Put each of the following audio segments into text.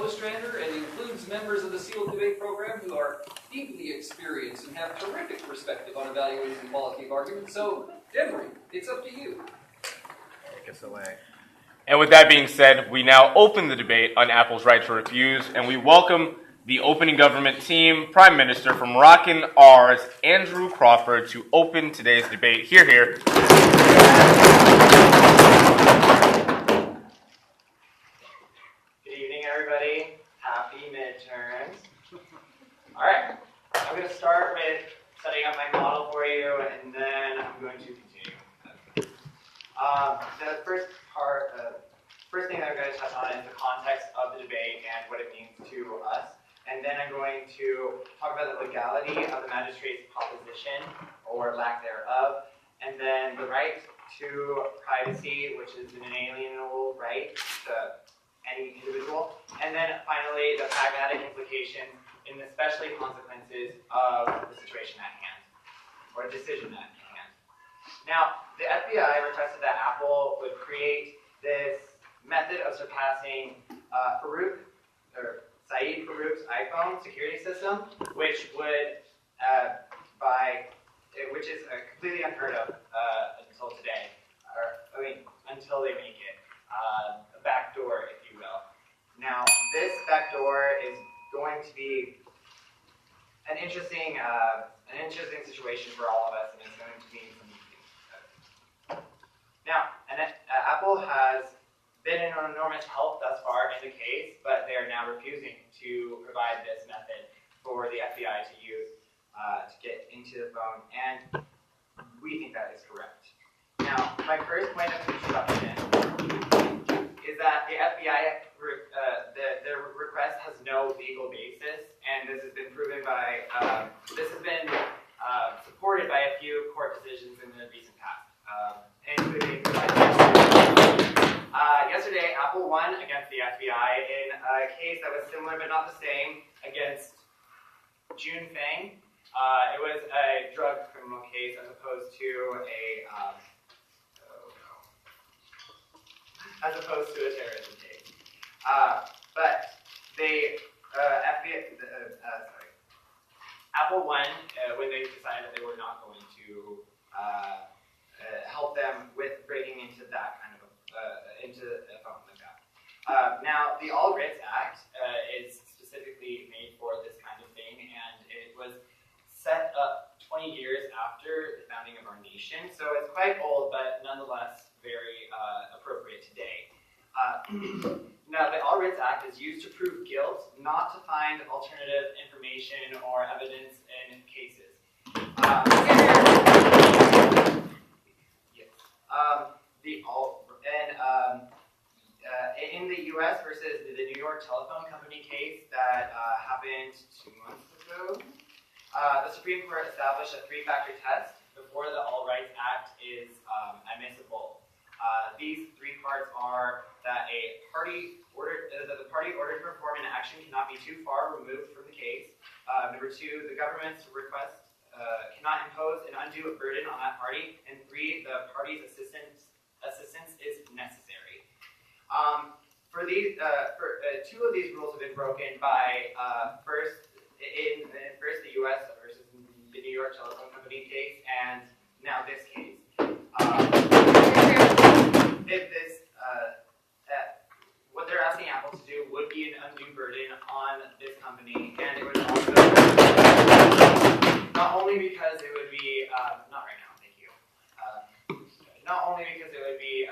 Ostrander and includes members of the sealed debate program who are deeply experienced and have terrific perspective on evaluating the quality of arguments. So, Demery, it's up to you. Take us away. And with that being said, we now open the debate on Apple's right to refuse, and we welcome the opening government team, Prime Minister from Rockin' R's, Andrew Crawford, to open today's debate. Hear, hear. Good evening, everybody. Happy midterms. All right, I'm going to start with setting up my model for you, and then I'm going to continue. The first thing that I'm going to touch on is the context of the debate and what it means to us. And then I'm going to talk about the legality of the magistrate's proposition, or lack thereof, and then the right to privacy, which is an inalienable right to any individual, and then finally the pragmatic implications and especially consequences of the situation at hand, or decision at hand. Now, the FBI requested that Apple would create this method of surpassing Saeed Farook's iPhone security system, which would, which is completely unheard of until today, until they make it a backdoor, if you will. Now, this backdoor is going to be an interesting situation for all of us, and it's going to mean some things. Now, Apple has been an enormous help thus far in the case, but they are now refusing to provide this method for the FBI to use to get into the phone, and we think that is correct. Now, my first point of introduction is that the FBI, the request has no legal basis, and this has been proven by, supported by a few court decisions in the recent past, including yesterday, Apple won against the FBI in a case that was similar but not the same against June Feng. It was a drug criminal case as opposed to a terrorism case. But Apple won when they decided that they were not going to help them with breaking into that kind of into a phone like that. Now, the All Writs Act is specifically made for this kind of thing, and it was set up 20 years after the founding of our nation, so it's quite old, but nonetheless very appropriate today. Now, the All Writs Act is used to prove guilt, not to find alternative information or evidence in cases. In the U.S. versus the New York Telephone Company case that happened 2 months ago, the Supreme Court established a three-factor test before the All Rights Act is admissible. These three parts are that the party ordered to perform an action cannot be too far removed from the case. Number two, the government's request cannot impose an undue burden on that party. And three, the party's assistance is necessary. For two of these rules have been broken by first the U.S. versus the New York Telephone Company case, and now this case. What they're asking Apple to do would be an undue burden on this company, and it would also not only because it would be not right now, thank you. Not only because it would be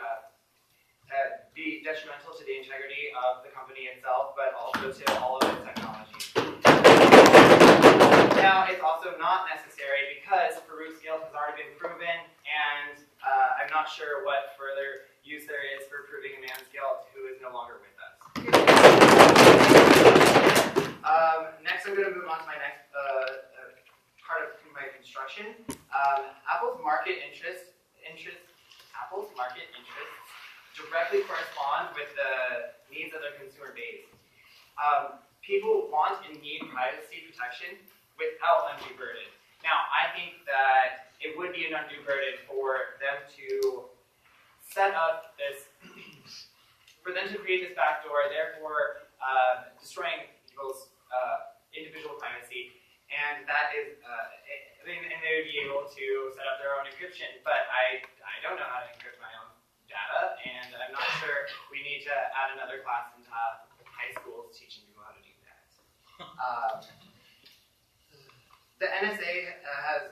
detrimental to the integrity of the company itself, but also to all of its technology. Now, it's also not necessary because Farook's guilt has already been proven, and I'm not sure what further use there is for proving a man's guilt who is no longer with us. Next, I'm going to move on to my next part of my construction. Apple's market interests directly correspond with the needs of their consumer base. People want and need privacy protection without undue burden. Now, I think that it would be an undue burden for them to set up this, for them to create this backdoor, therefore The NSA has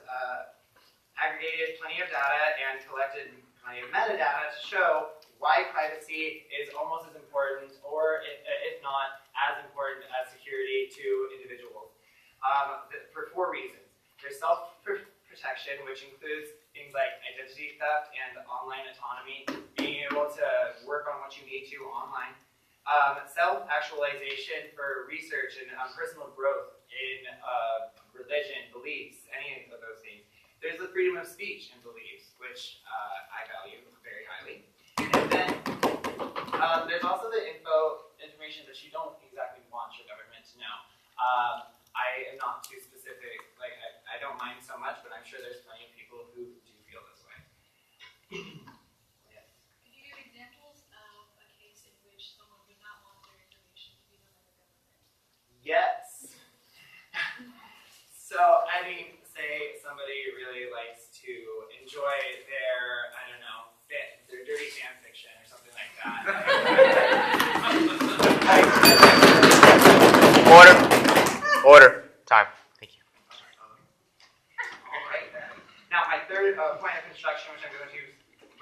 aggregated plenty of data and collected plenty of metadata to show why privacy is almost as important, or if not as important as security to individuals. For 4 reasons. There's self-protection, which includes things like identity theft and online autonomy, being able to work on what you need to online. Self-actualization for research and personal growth in religion, beliefs, any of those things. There's the freedom of speech and beliefs, which I value very highly. And then there's also the information that you don't exactly want your government to know. I am not too specific, like I don't mind so much, but I'm sure there's plenty of people who do feel this way. Yes. Could you give examples of a case in which someone would not want their information to be known by the government? Yes. So, I mean, say somebody really likes to enjoy their, I don't know, their dirty fan fiction or something like that. Order. Time. Thank you. Okay. Now, my third point of construction, which I'm going to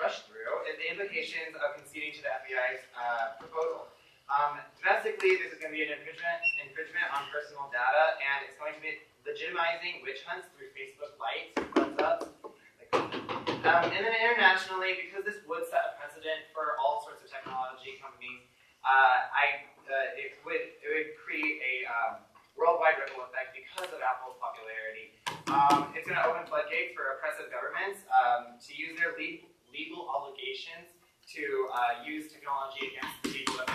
rush through, is the implications of conceding to the FBI's proposal. Domestically, this is going to be an infringement on personal data, and it's going to be legitimizing witch hunts through Facebook likes, thumbs ups. And then internationally, because this would set a precedent for all sorts of technology companies, it would create a worldwide ripple effect because of Apple's popularity. It's going to open floodgates for oppressive governments to use their legal obligations to use technology against the people of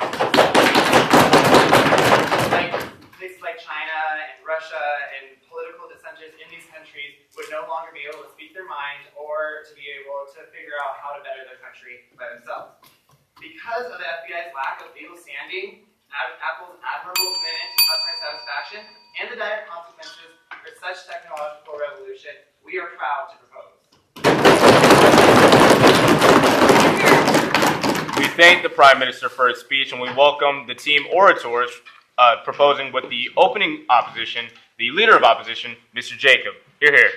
like places like China and Russia and political dissenters in these countries would no longer be able to speak their mind or to be able to figure out how to better their country by themselves. Because of the FBI's lack of legal standing, Apple's admirable commitment to customer satisfaction, and the dire consequences for such technological revolution, we are proud to propose. We thank the Prime Minister for his speech, and we welcome the team orators proposing with the opening opposition, the Leader of Opposition, Mr. Jacob. Hear, hear.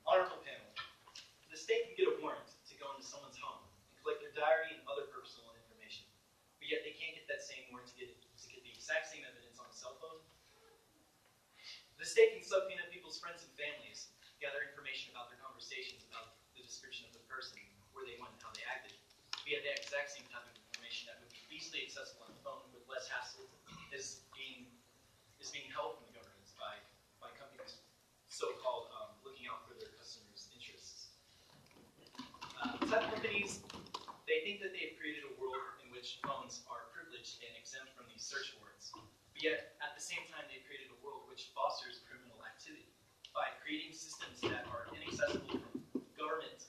Honorable panel, the state can get a warrant to go into someone's home and collect their diary and other personal information, but yet they can't get that same warrant to get the exact same evidence on a cell phone. The state can subpoena people's friends and families, gather information about their conversations, about the description of the person, where they went and how they acted, but yet the exact same type of information that would be easily accessible on the phone with less hassle is being held from the government by companies so-called looking out for their customers' interests. Tech companies, they think that they've created a world in which phones are privileged and exempt from these search warrants. But yet, at the same time, they've created a world which fosters criminal activity by creating systems that are inaccessible from government,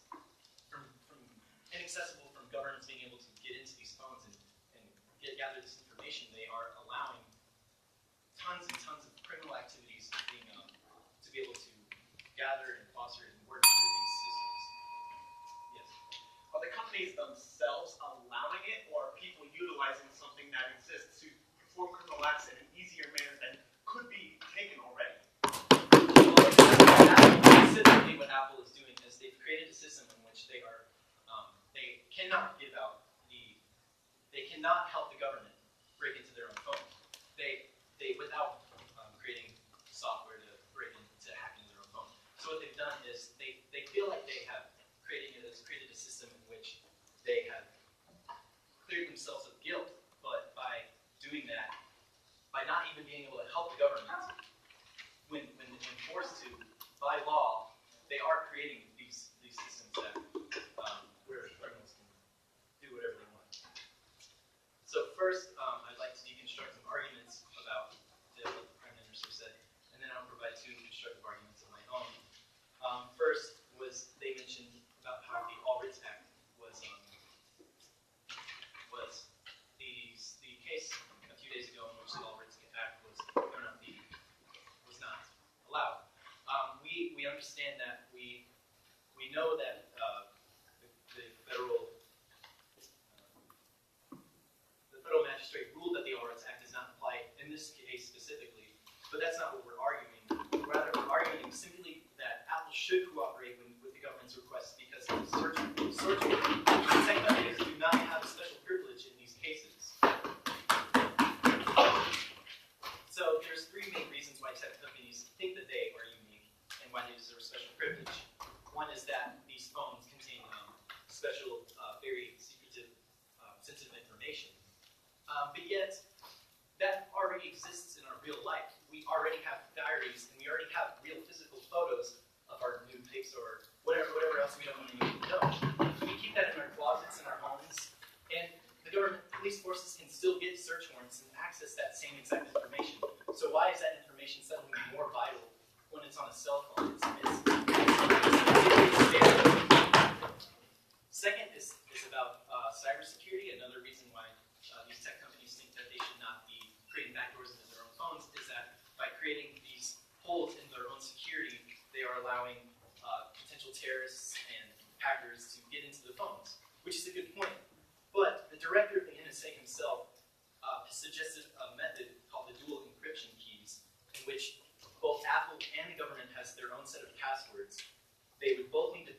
inaccessible from governments being able to get into these phones and gather this information. They are allowing tons and tons of criminal activities to be able to gather and foster and work through these systems. Yes. Are the companies themselves allowing it, or are people utilizing something that exists to perform criminal acts in an easier manner than could be taken already? Specifically, what Apple is doing is they've created a system in which they cannot help the government break into their own phones. They without creating software to break into hack into their own phone. So what they've done is they feel like they have created a system in which they have cleared themselves of guilt, but by doing that, by not even being able to help the government, when forced to by law, they are creating these systems that where criminals can do whatever they want. So first, I'd like to deconstruct some arguments about what the Prime Minister said, and then I'll provide 2 constructive arguments of my own. First was they mentioned about how the All Writs Act was the case a few days ago in which the All Writs Act was not allowed. We understand that we know that the federal But that's not what we're arguing. Rather, we're arguing simply that Apple should cooperate with the government's requests because search tech companies do not have a special privilege in these cases. So there's three main reasons why tech companies think that they are unique and why they deserve special privilege. One is that these phones contain special, very secretive, sensitive information. But yet, that already exists in our real life. We already have diaries, and we already have real physical photos of our nude pics or whatever else we don't want anyone to know. We keep that in our closets in our homes, and the government police forces can still get search warrants and access that same exact information. So why is that information suddenly more vital when it's on a cell phone? Second is about cybersecurity. Another reason why these tech companies think that they should not be creating backdoors into their own phones is that by creating these holes in their own security, they are allowing potential terrorists and hackers to get into the phones, which is a good point. But the director of the NSA himself has suggested a method called the dual encryption keys, in which both Apple and the government has their own set of passwords. They would both need to,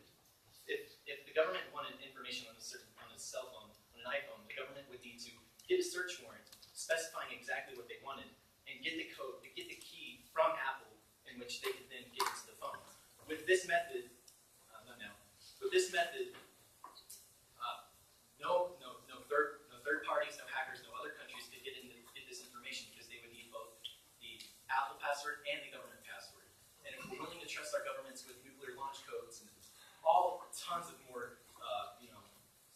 if the government wanted information on a cell phone, on an iPhone, the government would need to get a search warrant specifying exactly what they wanted and get the code, get the key from Apple, in which they could then get into the phone. With this method, no third parties, no hackers, no other countries could get this information because they would need both the Apple password and the government password. And if we're willing to trust our governments with nuclear launch codes and all tons of more,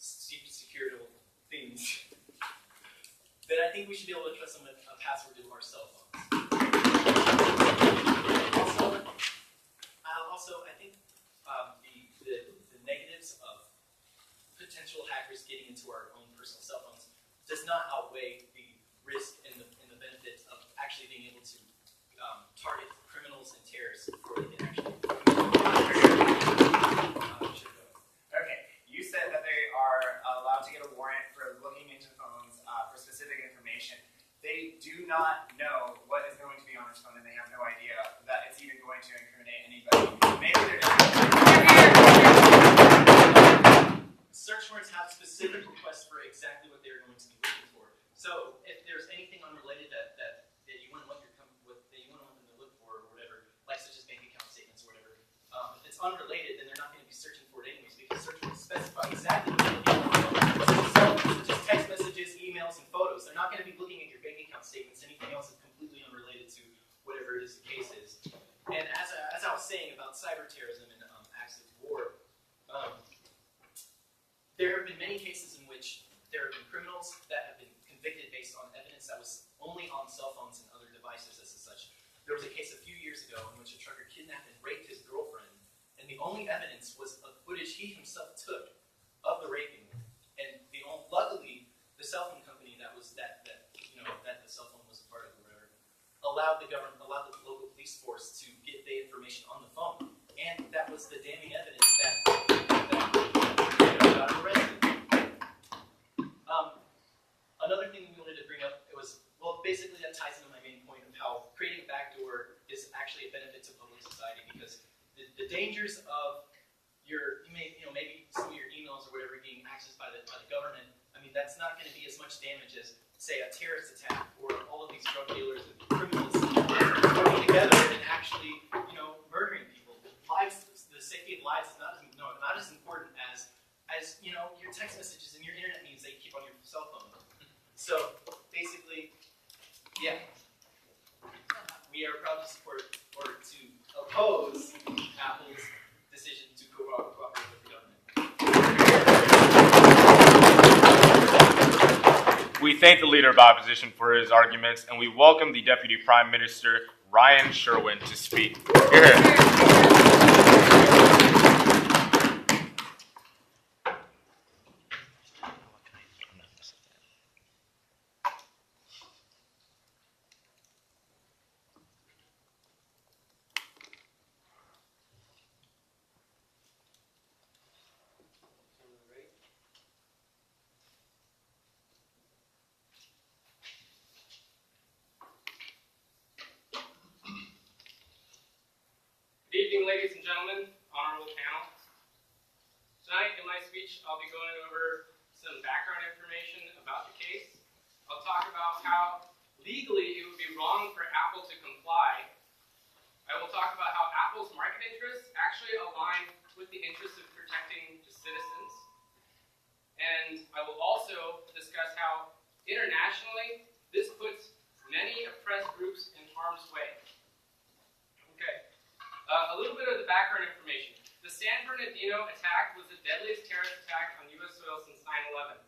secure things, then I think we should be able to trust them with a password to our cell phones. Also, I think the negatives of potential hackers getting into our own personal cell phones does not outweigh the risk and the benefits of actually being able to target criminals and terrorists before they can actually. Okay, you said that they are allowed to get a warrant for looking into phones for specific information. They do not know what is going to be on this phone, and they have no idea that it's even going to incriminate anybody. Maybe they're just... Search warrants have specific requests for exactly what they're going to be looking for. So if there's anything unrelated that you wouldn't want them to look for or whatever, like such as bank account statements or whatever, if it's unrelated, then they're not going to be searching for it anyways because search warrants specify exactly what they're looking for. Such as text messages, emails, and photos. They're not going to be looking at your bank account statements. Anything else is completely unrelated to whatever it is the case is. And as I was saying about cyber terrorism and acts of war, there have been many cases in which there have been criminals that have been convicted based on evidence that was only on cell phones and other devices as such. There was a case a few years ago in which a trucker kidnapped and raped his girlfriend, and the only evidence was a footage he himself took of the raping. And luckily, the cell phone company that the cell phone was a part of, or whatever, allowed the local police force to get the information on the phone, and that was the damning evidence that got arrested. Another thing we wanted to bring up, basically that ties into my main point of how creating a backdoor is actually a benefit to public society because the dangers of maybe some of your emails or whatever being accessed by the government, I mean, that's not going to be as much damage as, say, a terrorist attack or all of these drug dealers and criminals coming together and actually, murdering people. The safety of lives is not as important as your text messages and your internet memes that you keep on your cell phone. So basically, yeah, we are proud to support or to oppose Apple's decision to cooperate with the government. We thank the Leader of Opposition for his arguments, and we welcome the Deputy Prime Minister, Ryan Sherwin, to speak. Here. gentlemen, honorable panel. Tonight in my speech, I'll be going over some background information about the case. I'll talk about how legally it would be wrong for Apple to comply. I will talk about how Apple's market interests actually align with the interests of protecting the citizens. And I will also discuss how internationally this puts many oppressed groups in harm's way. Okay, a little bit of the background information. The San Bernardino attack was the deadliest terrorist attack on U.S. soil since 9/11.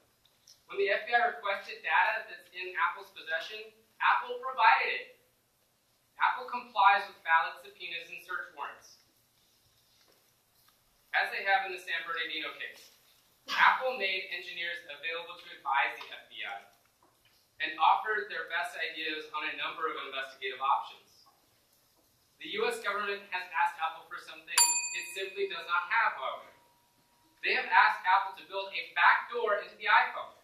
When the FBI requested data that's in Apple's possession, Apple provided it. Apple complies with valid subpoenas and search warrants, as they have in the San Bernardino case. Apple made engineers available to advise the FBI and offered their best ideas on a number of investigative options. The U.S. government has asked Apple for something it simply does not have, however. They have asked Apple to build a backdoor into the iPhone.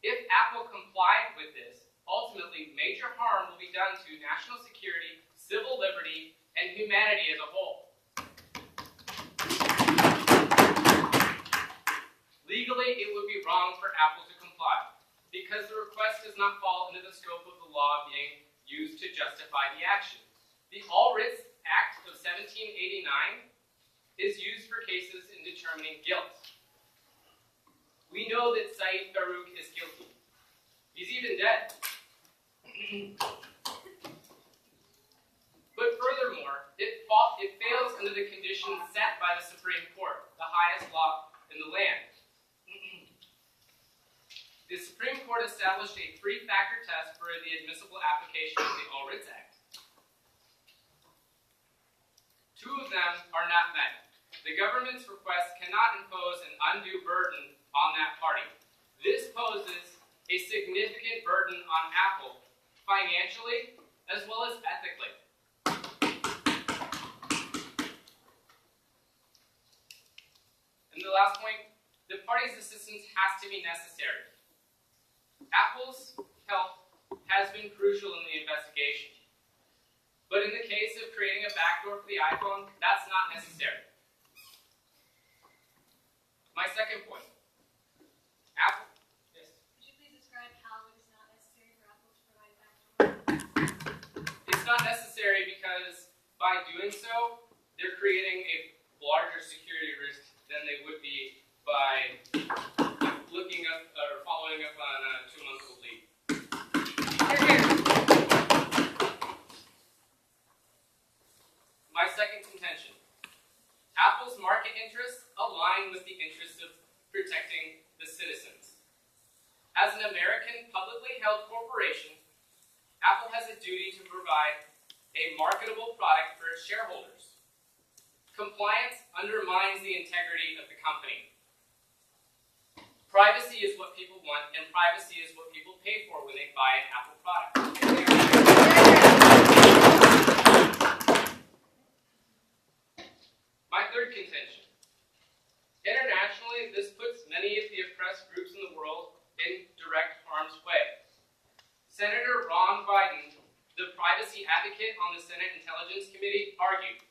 If Apple complied with this, ultimately major harm will be done to national security, civil liberty, and humanity as a whole. Legally, it would be wrong for Apple to comply, because the request does not fall into the scope of the law being used to justify the action. The All Writs Act of 1789 is used for cases in determining guilt. We know that Saeed Farouk is guilty. He's even dead. But furthermore, it fails under the conditions set by the Supreme Court, the highest law in the land. The Supreme Court established a three-factor test for the admissible application of the All Writs Act. Two of them are not met. The government's request cannot impose an undue burden on that party. This poses a significant burden on Apple, financially as well as ethically. And the last point, the party's assistance has to be necessary. Apple's help has been crucial in the investigation. But in the case of creating a backdoor for the iPhone, that's not necessary. My second point. Apple. Yes? Could you please describe how it is not necessary for Apple to provide a backdoor? It's not necessary because by doing so, they're creating a larger security risk than they would be by looking up or following up on a 2-month-old lead. My second contention. Apple's market interests align with the interests of protecting the citizens. As an American publicly held corporation, Apple has a duty to provide a marketable product for its shareholders. Compliance undermines the integrity of the company. Privacy is what people want, and privacy is what people pay for when they buy an Apple product. My third contention. Internationally, this puts many of the oppressed groups in the world in direct harm's way. Senator Ron Wyden, the privacy advocate on the Senate Intelligence Committee, argued,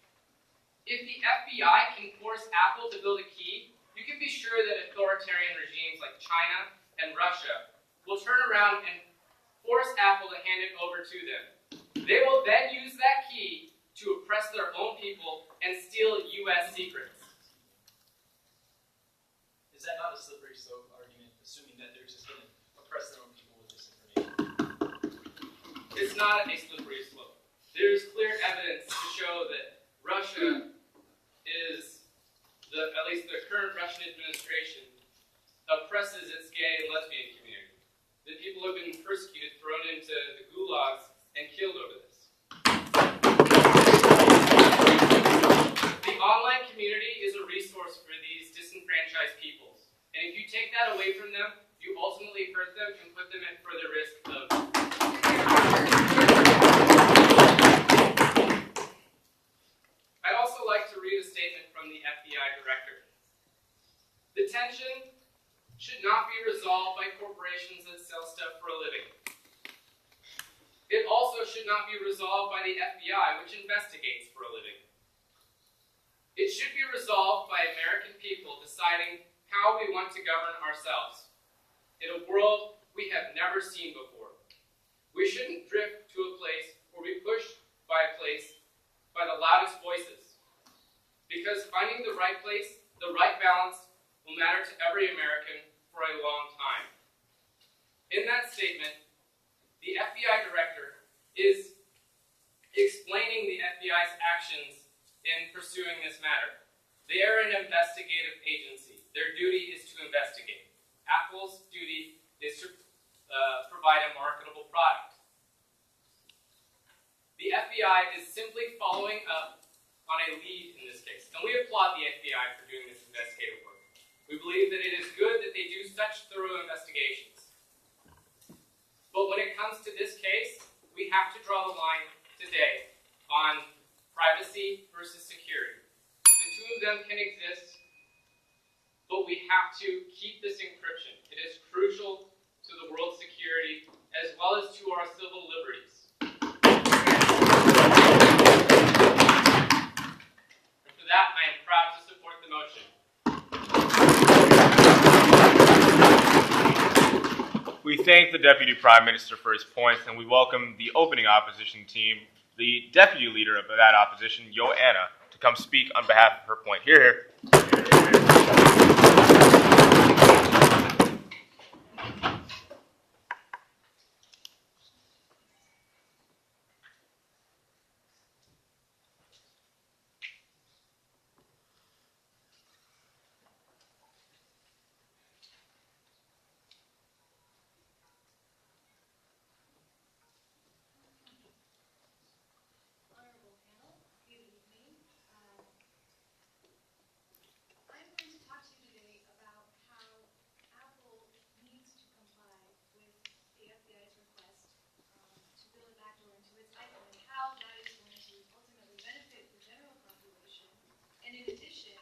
if the FBI can force Apple to build a key, you can be sure that authoritarian regimes like China and Russia will turn around and force Apple to hand it over to them. They will then use that key to oppress their own people and steal U.S. secrets. Is that not a slippery slope argument, assuming that they're just going to oppress their own people with this information? It's not a slippery slope. There's clear evidence to show that Russia is, at least the current Russian administration, oppresses its gay and lesbian community. The people have been persecuted, thrown into the gulags, and killed over this. The online community is a resource for these disenfranchised peoples. And if you take that away from them, you ultimately hurt them and put them at further risk of. I'd also like to read a statement from the FBI director. The tension should not be resolved by corporations that sell stuff for a living. It also should not be resolved by the FBI, which investigates for a living. It should be resolved by American people deciding how we want to govern ourselves in a world we have never seen before. We shouldn't drift to a place where we pushed by the loudest voices, because finding the right place, the right balance, will matter to every American for a long time. In that statement, the FBI director is explaining the FBI's actions in pursuing this matter. They are an investigative agency. Their duty is to investigate. Apple's duty is to provide a marketable product. The FBI is simply following up on a lead in this case, and we applaud the FBI for doing this investigative work. We believe that it is good that they do such thorough investigations. But when it comes to this case, we have to draw the line today on privacy versus security. The two of them can exist, but we have to keep this encryption. It is crucial to the world's security as well as to our civil liberties. And for that, I am proud to support the motion. We thank the Deputy Prime Minister for his points, and we welcome the opening opposition team, the deputy leader of that opposition, Joanna, to come speak on behalf of her point. Hear, hear. Honorable panel, good evening. I'm going to talk to you today about how Apple needs to comply with the FBI's request to build a backdoor into its iPhone, and how that is going to ultimately benefit the general population. And in addition,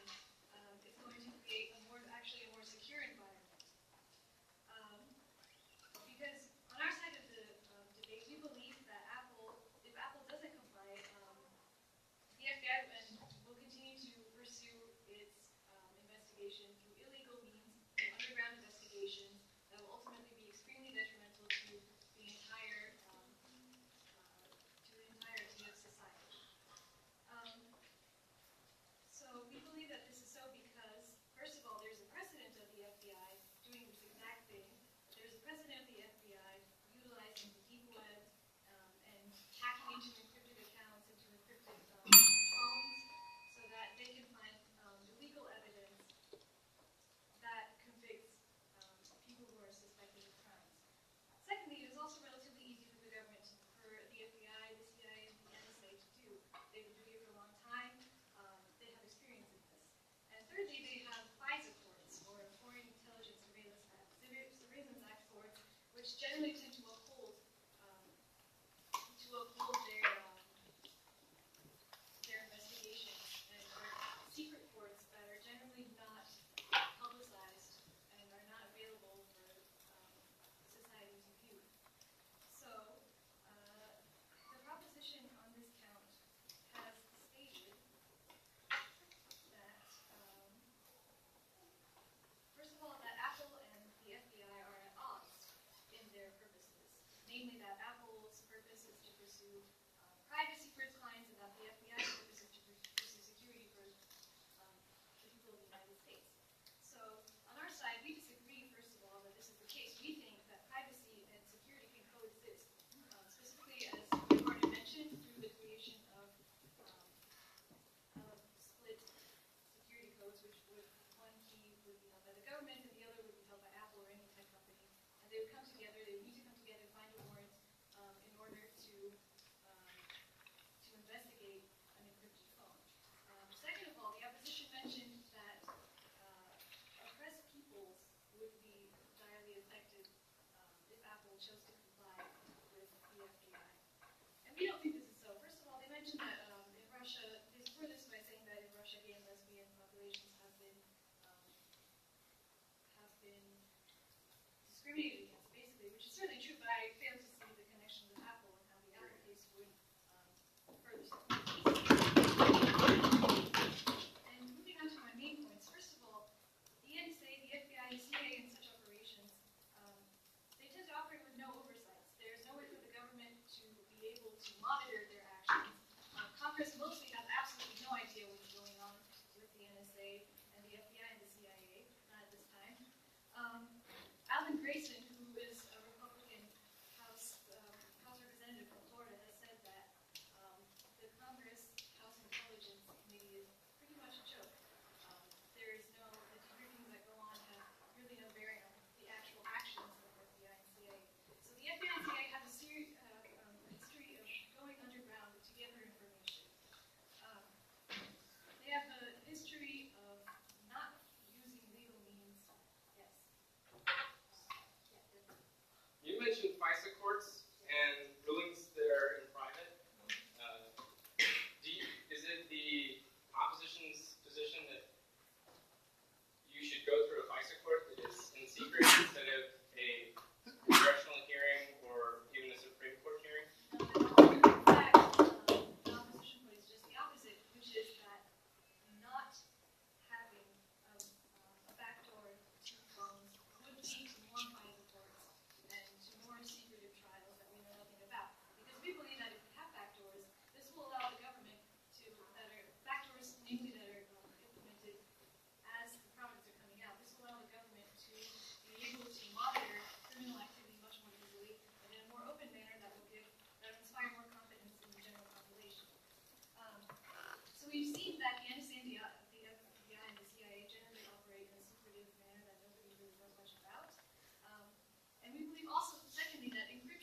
it's going to create a more secure environment. Because on our side of the debate, we believe that if Apple doesn't comply, the FBI will continue to pursue its investigation through illegal means, through underground investigations that will ultimately be extremely detrimental to the entirety of society. So we believe that this is so because, first of all, there's a precedent of the FBI doing this exact thing. There's a precedent of the FBI utilizing the deep web and hacking into encrypted accounts, into encrypted phones, so that they can find illegal evidence that convicts people who are suspected of crimes. Secondly, it is also relatively easy for the government, for the FBI, the CIA, and the NSA to do. They've been doing it for a long time. They have experience in this. And thirdly, they have FISA courts, or Foreign Intelligence Surveillance Act courts, which generally tend to uphold their investigations, and are secret courts that are generally not publicized and are not available for society to view. So the proposition on this count has stated that, first of all, that Apple and the FBI are at odds in their purposes. Namely, that Apple's purpose is to pursue privacy for its clients, and that the FBI's purpose is to pursue security for the people of the United States. So, on our side, we disagree, first of all, that this is the case. We think that privacy and security can coexist, specifically, as you already mentioned, through the creation of split security codes, which one key would be held by the government, and the other would be held by Apple or any tech company. And they would come together, they would need to come together, find a warrant in order to investigate an encrypted phone. Second of all, the opposition mentioned that oppressed peoples would be direly affected if Apple chose to comply with the FBI. And we don't think this is so. First of all, they mentioned that in Russia, they support this by saying that in Russia, gay and lesbian populations have been discriminated against, basically, which is certainly true, but I fail to see the connection with Apple and how the Apple case would further support this.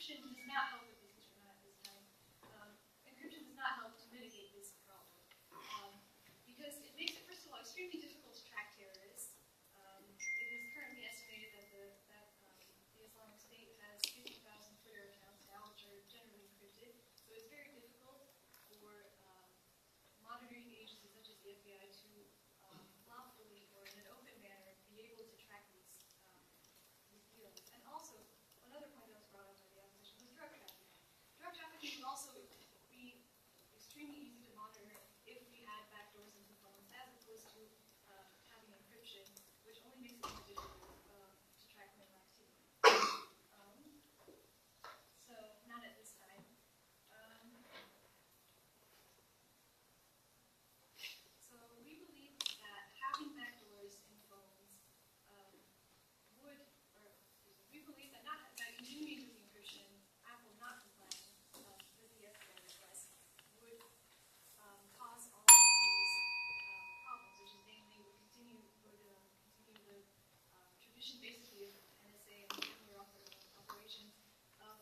encryption does not help with this, or not at this time. Encryption does not help to mitigate this problem because it makes it, first of all, extremely difficult to track terrorists. It is currently estimated that the Islamic State has 50,000 Twitter accounts now, which are generally encrypted. So it's very difficult for monitoring agencies such as the FBI to lawfully or in an open manner be able to track these deals. And also, another point that was brought up by the opposition was drug trafficking. Drug trafficking can also be extremely easy to monitor if we had backdoors into phones, as opposed to having encryption, which only makes it more difficult to track criminal activity. So, not at this time. So we believe that having backdoors in phones we believe that that continuing with the encryption, Apple not complying with the FBI request would cause all of these problems, which is namely would continue the tradition basically of NSA and nuclear operations of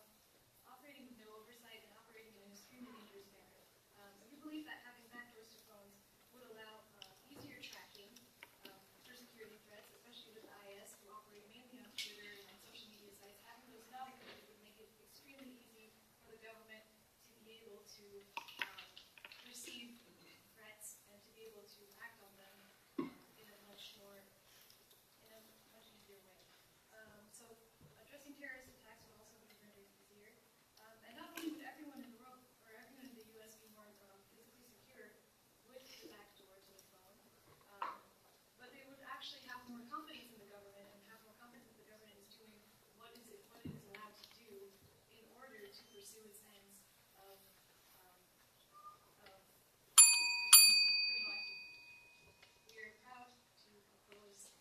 operating with no oversight and operating in an extremely dangerous manner. So we believe that having backdoors to phones would allow easier tracking for security threats, especially with IS who operate mainly on Twitter and social media sites. Having those not encrypted would make it extremely easy for the government to be able to receive threats and to be able to act on them in a much easier way. So addressing terrorist attacks would also be rendered easier. And not only would everyone in the world, or everyone in the U.S. be more physically secure with the backdoor to the phone, but they would actually have more confidence in the government and have more confidence that the government is doing what it is allowed to do in order to pursue its ends of criminal activity. We are proud to oppose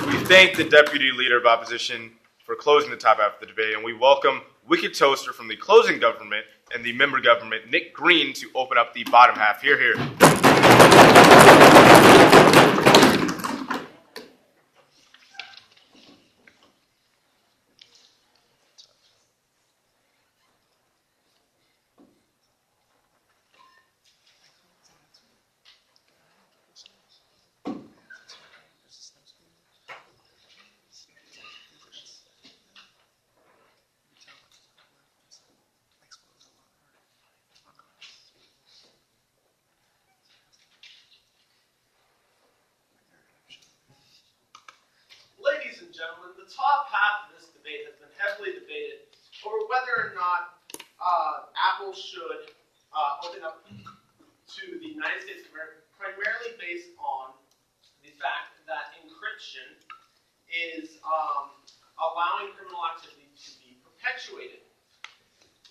We thank the Deputy Leader of Opposition for closing the top half of the debate, and we welcome Wicked Toaster from the closing government and the member government, Nick Green, to open up the bottom half. Hear, hear. Ladies and gentlemen, the top half of this debate has been heavily debated over whether or not Apple should open up to the United States of America, primarily based on the fact that encryption is allowing criminal activity to be perpetuated.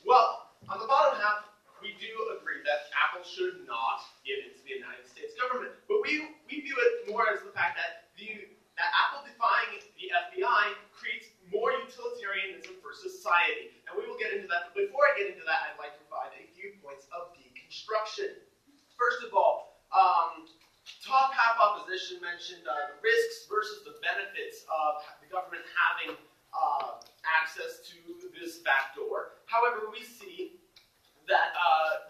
Well, on the bottom half, we do agree that Apple should not give in to the United States government, but we view it more as the fact that Apple defying the FBI creates more utilitarianism for society. And we will get into that. But before I get into that, I'd like to provide a few points of deconstruction. First of all, top half opposition mentioned the risks versus the benefits of the government having access to this backdoor. However, we see that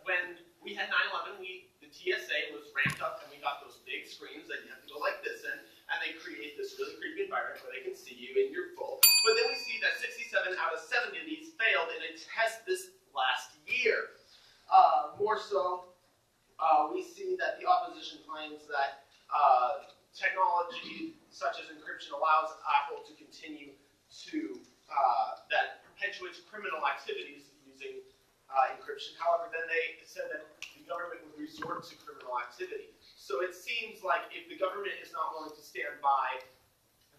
when we had 9/11, the TSA was ramped up and we got those big screens that you have to go like this in. And they create this really creepy environment where they can see you in your full. But then we see that 67 out of 70 of these failed in a test this last year. More so, we see that the opposition claims that technology such as encryption allows Apple to continue to, that perpetuates criminal activities using encryption. However, then they said that the government would resort to criminal activity. So it seems like if the government is not willing to stand by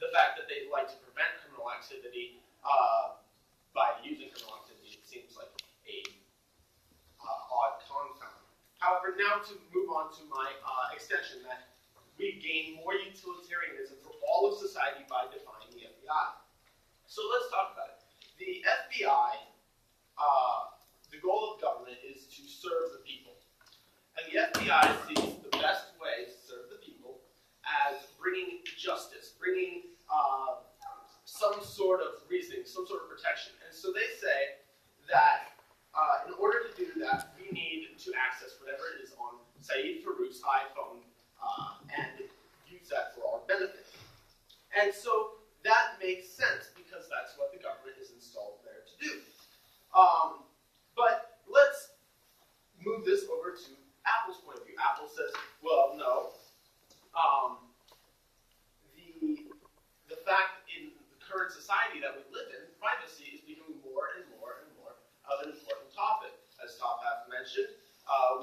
the fact that they'd like to prevent criminal activity by using criminal activity, it seems like a odd confound. However, now to move on to my extension, that we gain more utilitarianism for all of society by defying the FBI. So let's talk about it. The FBI, the goal of government is to serve the people. And the FBI sees the best way to serve the people as bringing justice, bringing whatever it is on Saeed Farouk's iPhone and use that for our benefit. And so that makes sense because that's what the government is installed there to do. But let's move this over to Apple's point of view. Apple says, well, no. The fact in the current society that we live in, privacy is becoming more and more and more of an important topic. As Top Half mentioned,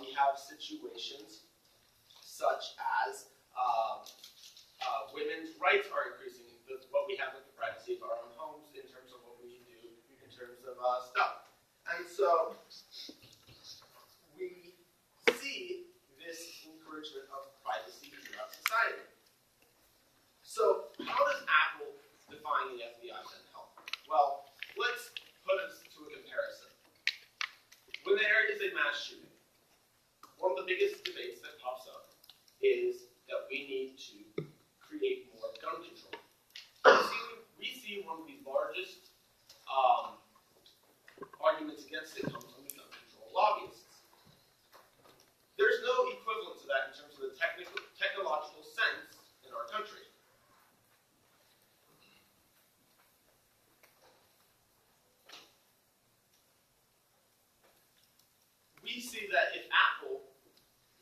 we have situations such as women's rights are increasing. What we have with the privacy of our own homes in terms of what we can do in terms of stuff. And so we see this encouragement of privacy throughout society. So how does Apple define the FBI then help? Well, let's put us to a comparison. When there is a mass shooting, one of the biggest debates that pops up is that we need to create more gun control. We see one of the largest arguments against it comes from the gun control lobbyists. There's no equivalent to that in terms of the technological sense in our country. We see that if Apple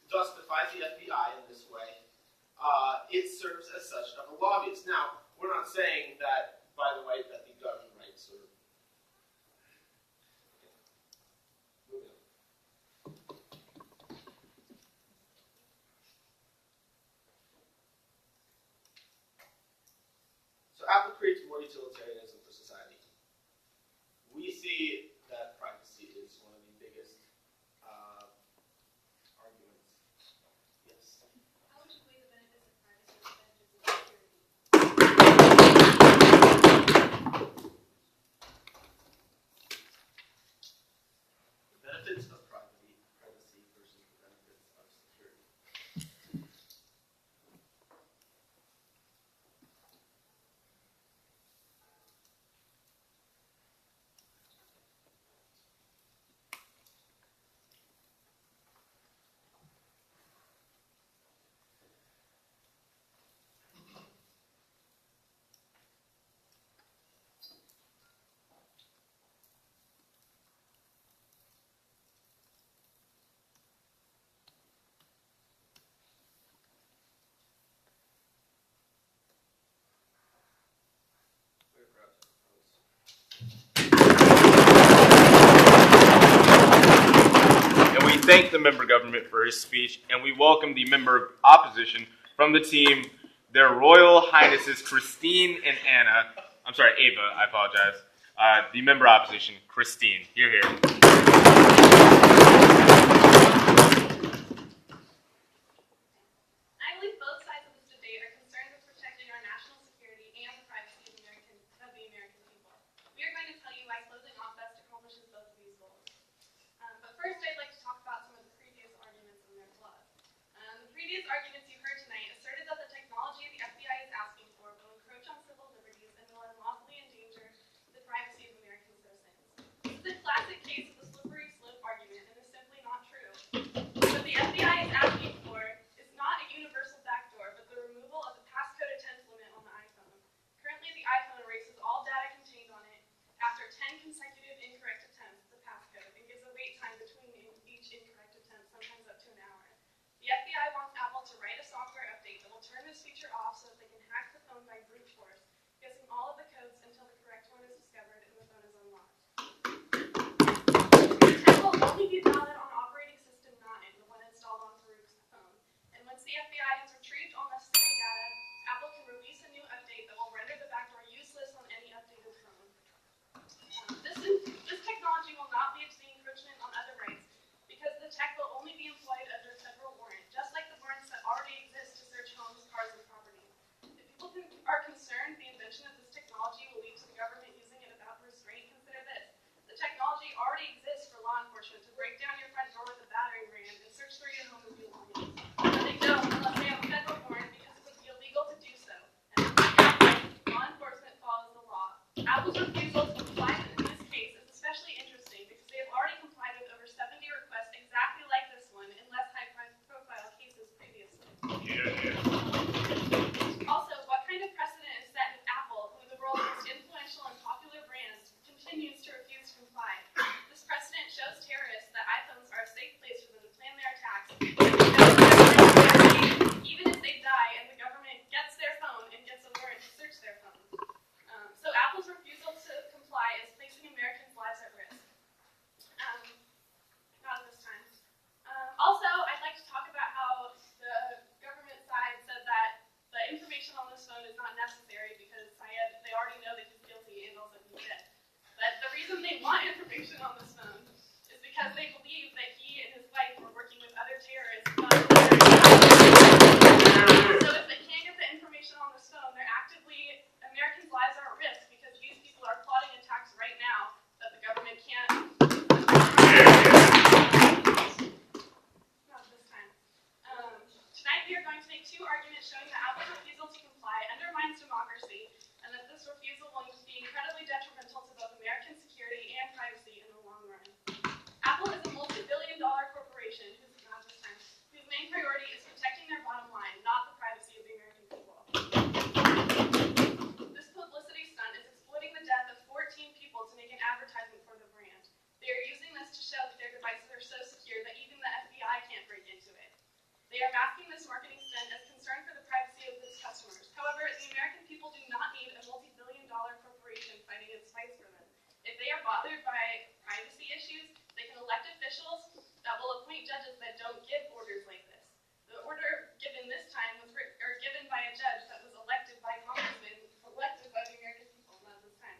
justifies the FBI in this way, it serves as such of a lobbyist. Now, we're not saying that, by the way, that the gun rights are... Moving on. So Apple creates more utilitarianism for society. We see that privacy is one of the biggest arguments. Yes? How would you weigh the benefits of privacy with the benefits of security? The benefits of privacy versus the benefits of security. And we thank the member government for his speech, and we welcome the member of opposition from the team, their Royal Highnesses Christine and Anna. I'm sorry, Ava, I apologize. The member opposition, Christine. Here, here. I believe both sides of this debate are concerned with protecting our national security and the privacy of the American people. We are going to tell you why closing off best accomplishes both of these goals. But first, I'd like to talk about some of the previous arguments in their plot. The previous arguments you heard tonight asserted that the technology the FBI is asking for will encroach on civil liberties and will unlawfully endanger the privacy of American citizens. This is a classic case of the slippery slope argument, and is simply not true. What the FBI is asking for is not a universal backdoor, but the removal of the passcode attempts limit on the iPhone. Currently, the iPhone erases all data contained on it after 10 consecutive incorrect attempts at the passcode and gives a wait time between each incorrect attempt, sometimes up to an hour. The FBI wants Apple to write a software update that will turn this feature off so that they can hack the phone by brute force, guessing all of the codes until the correct one is discovered and the phone is unlocked. The test will only be valid on operating system 9, the one installed on Farouk's phone. And once the FBI has retrieved all necessary data, Apple can release a new update that will render the backdoor useless on any updated phone. This technology will not be the encroachment on other rights, because the tech will only be employed under a federal warrant, just like the warrants that already exist to search homes, cars, and property. If people are concerned showing that Apple's refusal to comply undermines democracy, and that this refusal will be incredibly detrimental to both American security and privacy in the long run. Apple is a multi-billion-dollar corporation whose main priority is protecting their bottom line, not the privacy of the American people. This publicity stunt is exploiting the death of 14 people to make an advertisement for the brand. They are using this to show that their devices are so secure that even the FBI can't break into it. They are masking this marketing stunt as concern for the privacy of its customers. However, the American people do not need a multi-billion-dollar corporation fighting its fights for them. If they are bothered by privacy issues, they can elect officials that will appoint judges that don't give orders like this. The order given this time was given by a judge that was elected by congressmen, elected by the American people, not this time.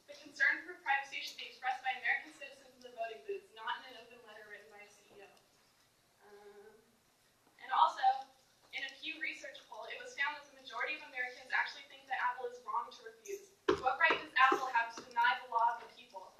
The concern for privacy should be expressed by American citizens in the voting booths, not in an open letter written by a CEO. And also, in a Pew Research poll, it was found that the majority of Americans actually think that Apple is wrong to refuse. What right does Apple have to deny the law of the people?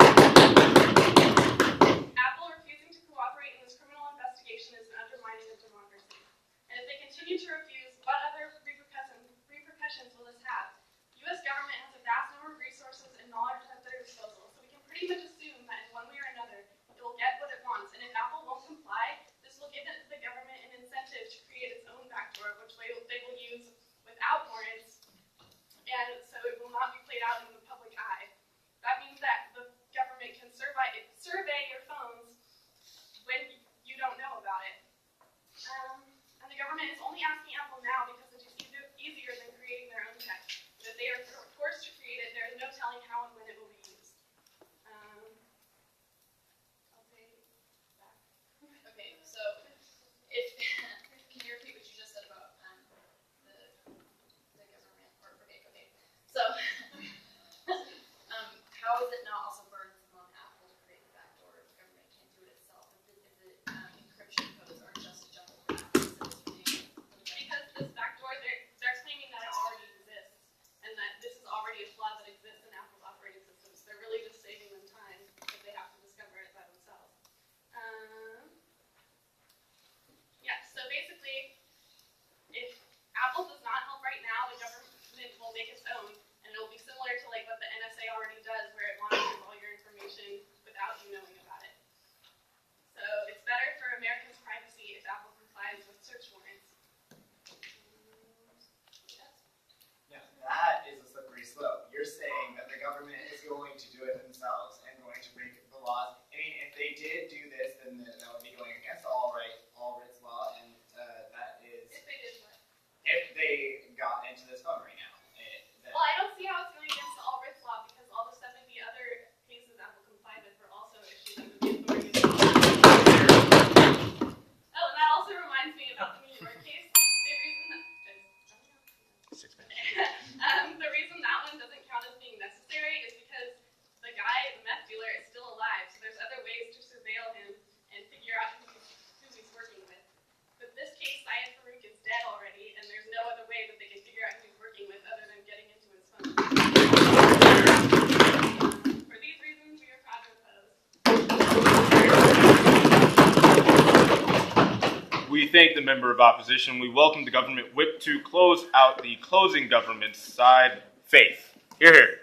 Apple refusing to cooperate in this criminal investigation is an undermining of democracy. And if they continue to refuse, what other repercussions will this have? The U.S. government has a vast number of resources and knowledge at their disposal, so we can pretty much assume that in one way or another, it will get what it wants. And if Apple won't comply, this will give the government an incentive to create its own backdoor, which they will use without warrants, and so it will not be played out in the public eye. That means that the government can survey your phones when you don't know about it. And the government is only asking Apple now because it is easier than creating their own tech. But if they are forced to create it, there is no telling how and when it will be used. I'll say back. Okay, so if can you repeat what you just said about the government or okay. So how is it not also burdensome on Apple to create the backdoor if the government can't do it itself? If the encryption codes are just jumbled Because this backdoor, they're claiming that it already exists, and that this is already a flaw that exists in Apple's operating systems. They're really just saving them time if they have to discover it by themselves. Yeah, so basically, if Apple does not help right now, the government will make its own, and it'll be similar to like what the NSA already does, where it monitors all your information without you knowing about it. So it's better for Americans' privacy if Apple complies with search warrants. Now, that is a slippery slope. You're saying that the government is going to do it themselves and going to break the laws. I mean, if they did do this, then that would be going against all rights law, and that is If they did what? if they got into this phone right now. Well, I don't see how it's going against the all rights law because all the 70 other cases Apple complied with were also issued under the authority of the law. Oh, and that also reminds me about the New York case. The reason that the reason that one doesn't count as being necessary is because the guy, the meth dealer, is still alive. So there's other ways to surveil him and figure out who he's working with. But this case, Syed Farouk is dead already, and there's no other way that they can figure out who he's working with other than getting into his phone. For these reasons, we are proud to oppose. We thank the member of opposition. We welcome the government whip to close out the closing government side. Faith. Hear, hear.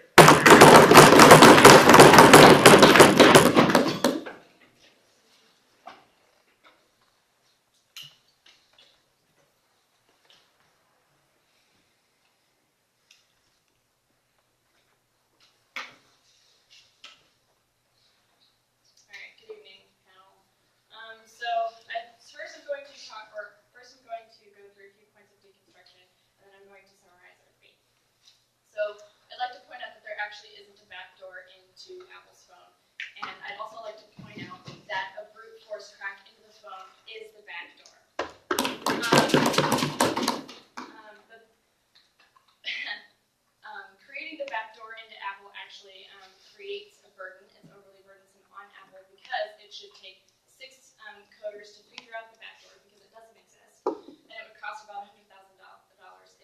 Alright, good evening, panel. First I'm going to go through a few points of deconstruction, and then I'm going to summarize our debate. So I'd like to point out that there actually isn't a backdoor into Apple's phone, and I'd also like to point out that a brute force crack into the phone is the backdoor. Creating the backdoor into Apple actually creates a burden. It's overly burdensome on Apple because it should take 6 coders to figure out the backdoor because it doesn't exist, and it would cost about $100,000,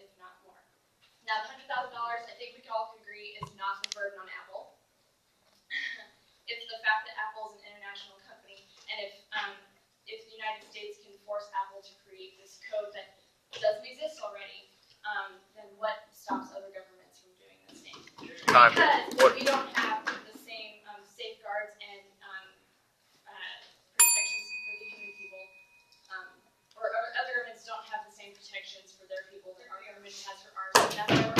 if not more. Now, the $100,000, I think we all can agree, is not the burden on Apple. It's the fact that Apple is an international company, and if the United States can force Apple to create this code that doesn't exist already, then what stops other governments from doing the same? Time. Because we don't have the same safeguards and protections for the human people, or other governments don't have the same protections for their people that our government has for ours. And that's why we're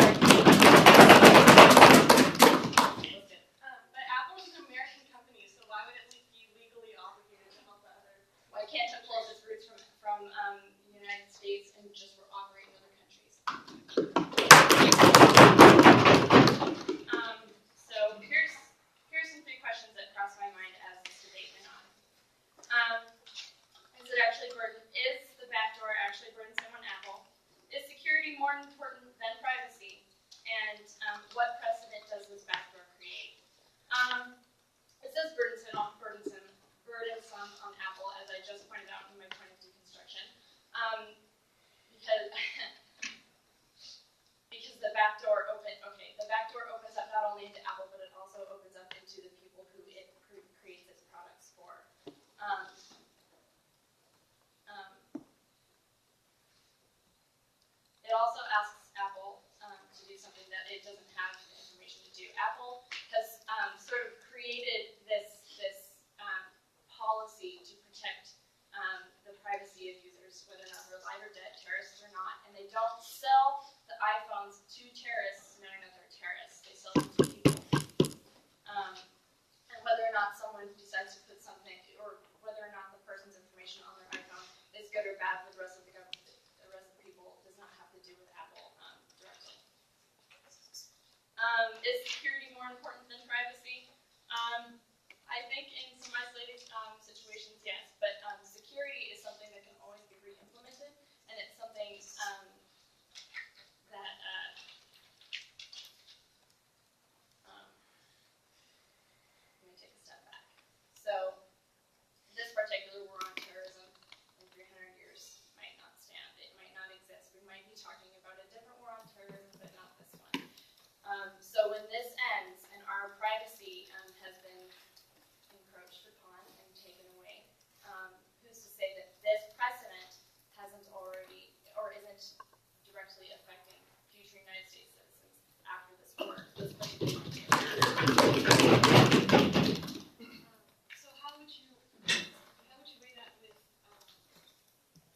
But Apple is an American company, so why would it be legally obligated to help the other? why can't it pull its roots from the United States and just operate in other countries? So here's some three questions that crossed my mind as this debate went on. Is the backdoor actually burdensome on Apple? Is security more important than privacy? And what precedent does this backdoor create? It says burdensome on Apple, as I just pointed out in my point of deconstruction, because the backdoor opens up not only into Apple, but it also opens up into the people who it creates its products for. It also asks Apple to do something that it doesn't have the information to do. Apple has sort of created this policy to protect the privacy of users, whether or not they're alive or dead, terrorists or not, and they don't sell the iPhones to terrorists knowing that they're terrorists. They sell them to people. And whether or not someone decides to put something, or whether or not the person's information on their iPhone is good or bad for the rest of the government, the rest of the people, does not have to do with Apple directly. Is security more important than privacy? I think in some isolated situations, yes, but security is something that can always be re-implemented, and it's something that let me take a step back. So this particular war on terrorism in 300 years might not stand. It might not exist. We might be talking about a different war on terrorism, but not this one. So when this ends and our privacy has been encroached upon and taken away, who's to say that this precedent hasn't already or isn't directly affecting future United States citizens after this war? So how would you weigh that with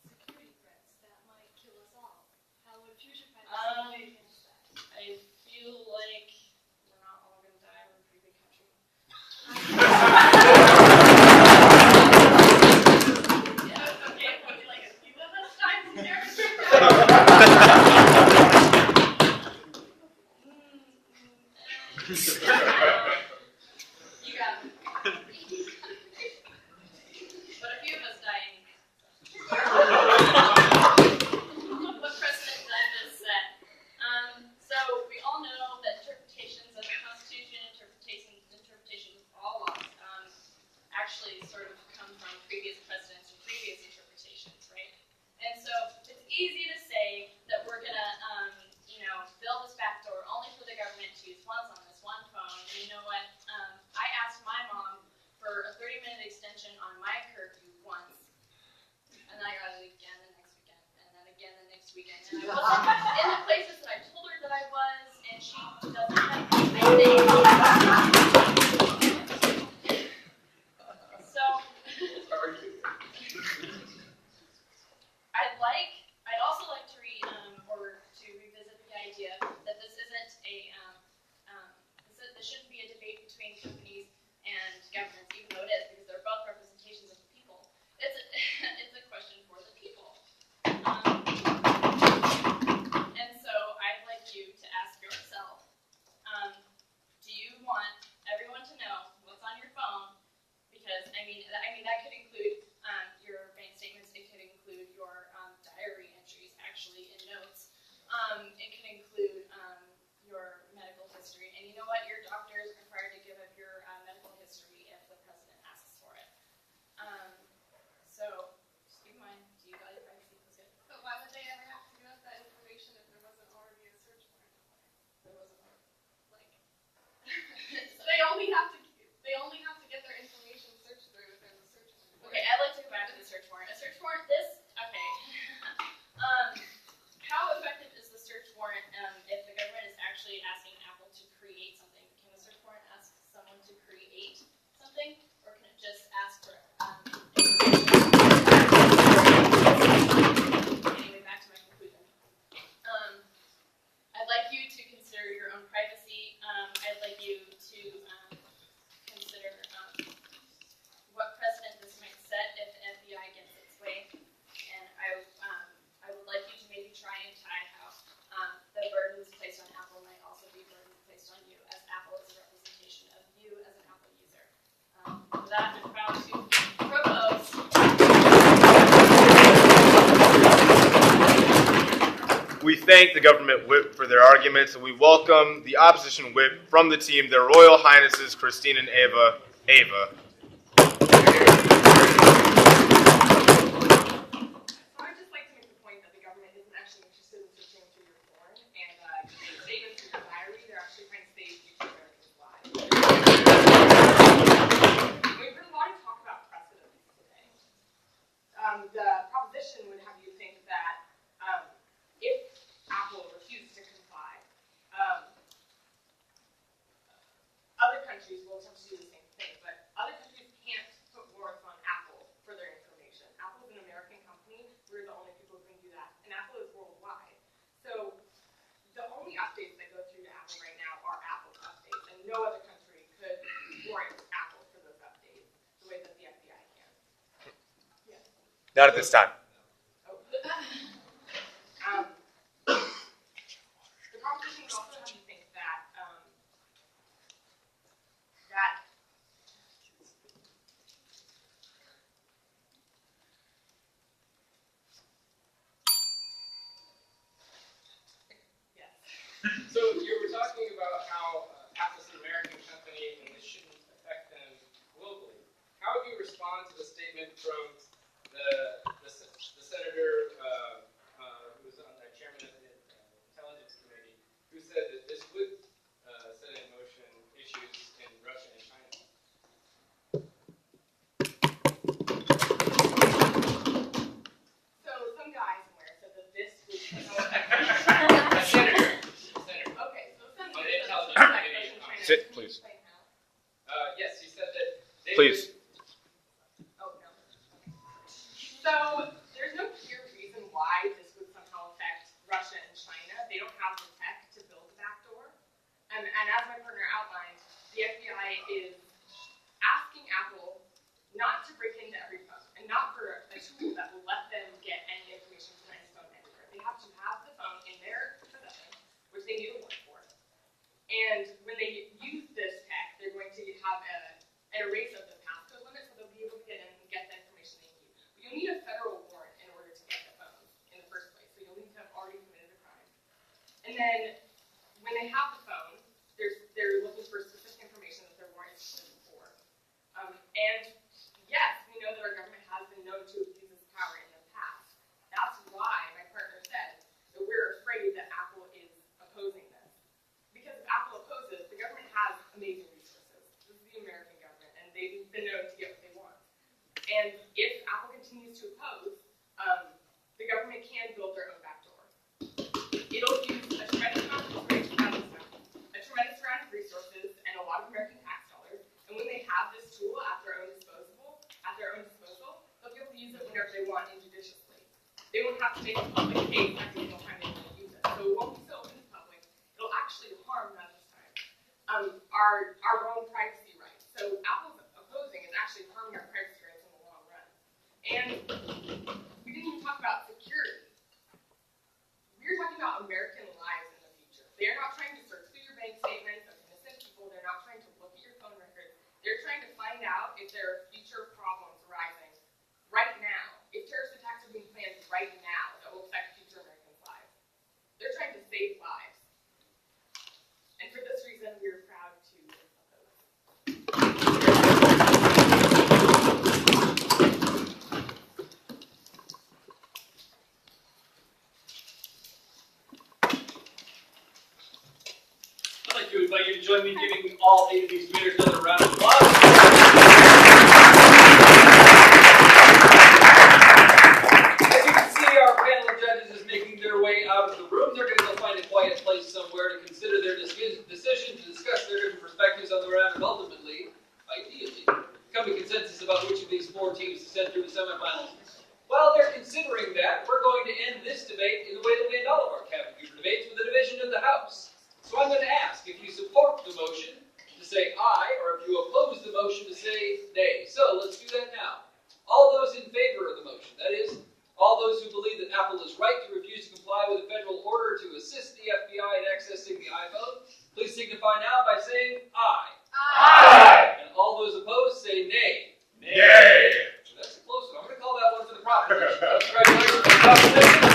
security threats that might kill us all? How would future privacy weigh against that? I feel like we're not all going to die. We're a pretty big country. Yeah, okay, maybe like a few of us die from terrorism. You got me. But a few of us die anyway. What precedent does this set? So we all know that interpretations of the Constitution, interpretations of all laws, actually sort of come from previous precedents and previous interpretations, right? And so it's easy to say that we're gonna, build this backdoor only for the government to use once on this one phone. And you know what? I asked my mom for a 30-minute extension on my curfew once, and then I got it again the next weekend, and then again the next weekend. And I wasn't in the places that I told her that I was, and she doesn't have anything. So I'd also like to revisit the idea that this isn't this shouldn't be a debate between companies and governments, even though it is, because they're both representations of the people. It's a question for the people. And so I'd like you to ask yourself, do you want We thank the government whip for their arguments, and we welcome the opposition whip from the team, their Royal Highnesses Christine and Ava. Ava. So I'd just like to make the point that the government isn't actually interested in searching through your phone and statements in your diary. They're actually trying to save future Americans' lives. We've heard a lot of talk about precedents today. The proposition would have you think that if Apple refused to comply, other countries will attempt to do the same thing, but other countries can't put warrants on Apple for their information. Apple is an American company. We're the only people who can do that, and Apple is worldwide. So the only updates that go through to Apple right now are Apple's updates, and no other country could warrant Apple for those updates the way that the FBI can. Yes. Not at this time. Oh. The proposition would also have you think that So you were talking about how Apple's an American company and this shouldn't affect them globally. How would you respond to the statement from the senator who was on the chairman of the Intelligence Committee, who said that this would set in motion issues in Russia and China? so some guy somewhere said that this would A senator. Okay, so some On the Intelligence Committee. Sit, please. Yes, he said that they Please. Oh, no. So there's no clear reason why this would somehow affect Russia and China. They don't have the tech to build a backdoor. And as my partner outlined, the FBI is asking Apple not to break into every phone and not for a tool that will let them get any information from any phone anywhere. They have to have the phone in their possession, which they need a warrant for. And when they use this tech, they're going to have an erase of the passcode limit, so they'll be able to get in and get the information they need. But you'll need a federal warrant in order to get the phone in the first place, so you'll need to have already committed a crime. And then when they have the phone, they're looking for specific information that their warrant is submitted for. And yes, we know that our government has been known to abuse its power in the past. That's why my partner said that we're afraid that Apple is opposing this. Because if Apple opposes, the government has amazing resources. This is the American government, and they've been known to get what they want. And if Apple continues to oppose, the government can build their own backdoor. It'll use a tremendous amount of resources and a lot of American tax dollars. And when they have this tool at their own disposal, they'll be able to use it whenever they want injudiciously. They won't have to make a public case every single time they want to use it. So it won't be so open to the public. It'll actually harm, not just time, our own privacy rights. So Apple's opposing is actually harming our privacy rights in the long run. And we didn't even talk about security. We're talking about American lives in the future. They're not trying to search through your bank statements of innocent people. They're not trying to look at your phone records. They're trying to find out if there are future problems arising right now. If terrorist attacks are being planned right now that will affect future Americans' lives. They're trying to save lives. And for this reason, we're proud to oppose. I'd like to invite you to join me in giving all 8 of these debaters another round of applause. As you can see, our panel of judges is making their way out of the room. They're going to go find a quiet place somewhere to consider their decision, to discuss their different perspectives on the round, and ultimately, ideally, come to consensus about which of these 4 teams to send through the semifinals. While they're considering that, we're going to end this debate in the way that we end all of our cabin fever debates, with a division of the House. So I'm going to ask if you support the motion to say aye, or if you oppose the motion to say nay. So let's do that now. All those in favor of the motion, that is, all those who believe that Apple is right to refuse to comply with a federal order to assist the FBI in accessing the iPhone, please signify now by saying aye. Aye. And all those opposed say nay. Nay. That's a close one. I'm going to call that one for the proposition. Congratulations.